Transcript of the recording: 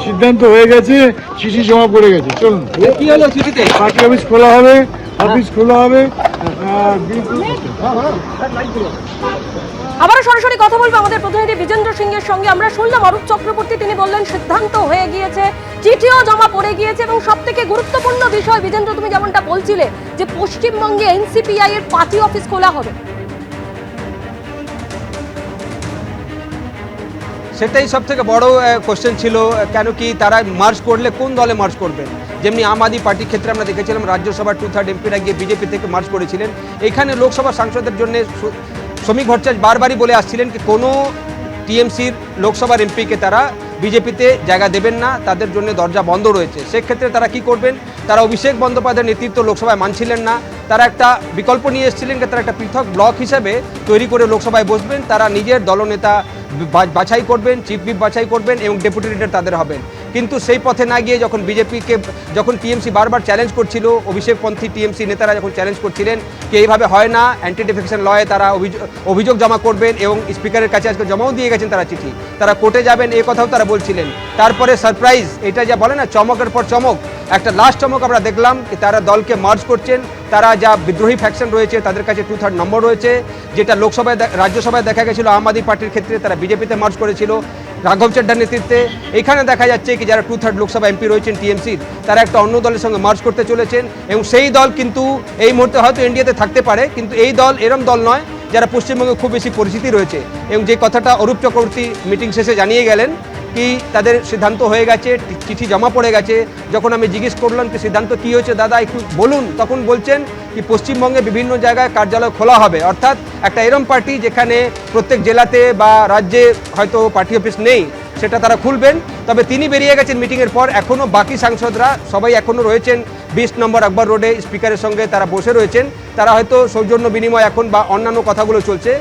সিদ্ধান্ত হয়ে গেছে, চিঠি জমা পড়ে গেছে। চলুন, কি হলো চিঠিতে? পার্টি অফিস খোলা হবে, অফিস খোলা হবে। আবারও সরাসরি কথা বলবো আমাদের প্রতিনিধি বিজেন্দ্র সিং এর সঙ্গে। আমরা শুনলাম অরূপ চক্রবর্তী, তিনি বললেন সিদ্ধান্ত হয়ে গিয়েছে, চিঠিও জমা পড়ে গিয়েছে এবং সব থেকে গুরুত্বপূর্ণ বিষয় বিজেন্দ্র, তুমি যেমনটা বলছিলে যে পশ্চিমবঙ্গে এনসিপিআই এর পার্টি অফিস খোলা হবে। সেটাই সব থেকে বড় কোশ্চেন ছিল, কেন কি তারা মার্চ করলে কোন দলে মার্চ করবেন। যেমনি আম আদমি পার্টির ক্ষেত্রে আমরা দেখেছিলাম রাজ্যসভার 2/3 এমপিরা গিয়ে বিজেপি থেকে মার্চ করেছিলেন। এখানে লোকসভা সাংসদের জন্য শ্রমিক ভট্টাচার্য বারবারই বলে আসছিলেন কি কোনো টিএমসির লোকসভার এমপিকে তারা বিজেপিতে জায়গা দেবেন না, তাদের জন্য দরজা বন্ধ রয়েছে। সেক্ষেত্রে তারা কি করবেন, তারা অভিষেক বন্দ্যোপাধ্যায়ের নেতৃত্ব লোকসভায় মানছিলেন না। তারা একটা বিকল্প নিয়ে এসেছিলেন, তারা একটা পৃথক ব্লক হিসেবে তৈরি করে লোকসভায় বসবেন, তারা নিজের দলনেতা বাছাই করবেন, চিফ হুইপ বাছাই করবেন এবং ডেপুটি লিডার তাদের হবেন। কিন্তু সেই পথে না গিয়ে যখন বিজেপিকে, যখন টিএমসি বারবার চ্যালেঞ্জ করছিল, অভিষেকপন্থী টিএমসি নেতারা যখন চ্যালেঞ্জ করছিলেন কি এইভাবে হয় না, অ্যান্টি ডিফেকশন লয়ে তারা অভিযোগ জমা করবেন এবং স্পিকারের কাছে আজকে জমাও দিয়ে গেছেন তারা চিঠি, তারা কোর্টে যাবেন, এই কথাও তারা বলছিলেন। তারপরে সারপ্রাইজ, এটা যা বলে না চমকের পর চমক, একটা লাস্ট চমক আমরা দেখলাম কি তারা দলকে মার্জ করছেন। তারা যা বিদ্রোহী ফ্যাকশন রয়েছে তাদের কাছে 2/3 নম্বর রয়েছে, যেটা লোকসভায় রাজ্যসভায় দেখা গেছিল আম আদমি পার্টির ক্ষেত্রে তারা বিজেপিতে মার্জ করেছিল রাঘব চাড্ডার নেতৃত্বে। এখানে দেখা যাচ্ছে কি যারা 2/3 লোকসভা এমপি রয়েছেন টিএমসির, তারা একটা অন্য দলের সঙ্গে মার্জ করতে চলেছেন এবং সেই দল কিন্তু এই মুহূর্তে হয়তো ইন্ডিয়াতে থাকতে পারে, কিন্তু এই দল এরম দল নয় যারা পশ্চিমবঙ্গে খুব বেশি পরিচিতি রয়েছে। এবং যে কথাটা অরূপ চক্রবর্তী মিটিং শেষে জানিয়ে গেলেন কি তাদের সিদ্ধান্ত হয়ে গেছে, চিঠি জমা পড়ে গেছে। যখন আমি জিজ্ঞেস করলাম কি সিদ্ধান্ত কী হয়েছে দাদা একটু বলুন, তখন বলছেন কি পশ্চিমবঙ্গে বিভিন্ন জায়গায় কার্যালয় খোলা হবে, অর্থাৎ একটা এরম পার্টি যেখানে প্রত্যেক জেলাতে বা রাজ্যে হয়তো পার্টি অফিস নেই সেটা তারা খুলবেন। তবে তিনি বেরিয়ে গেছেন মিটিংয়ের পর, এখনও বাকি সাংসদরা সবাই এখনও রয়েছেন 20 নম্বর আকবর রোডে স্পিকারের সঙ্গে তারা বসে রয়েছেন। তারা হয়তো সৌজন্য বিনিময় এখন বা অন্যান্য কথাগুলো চলছে।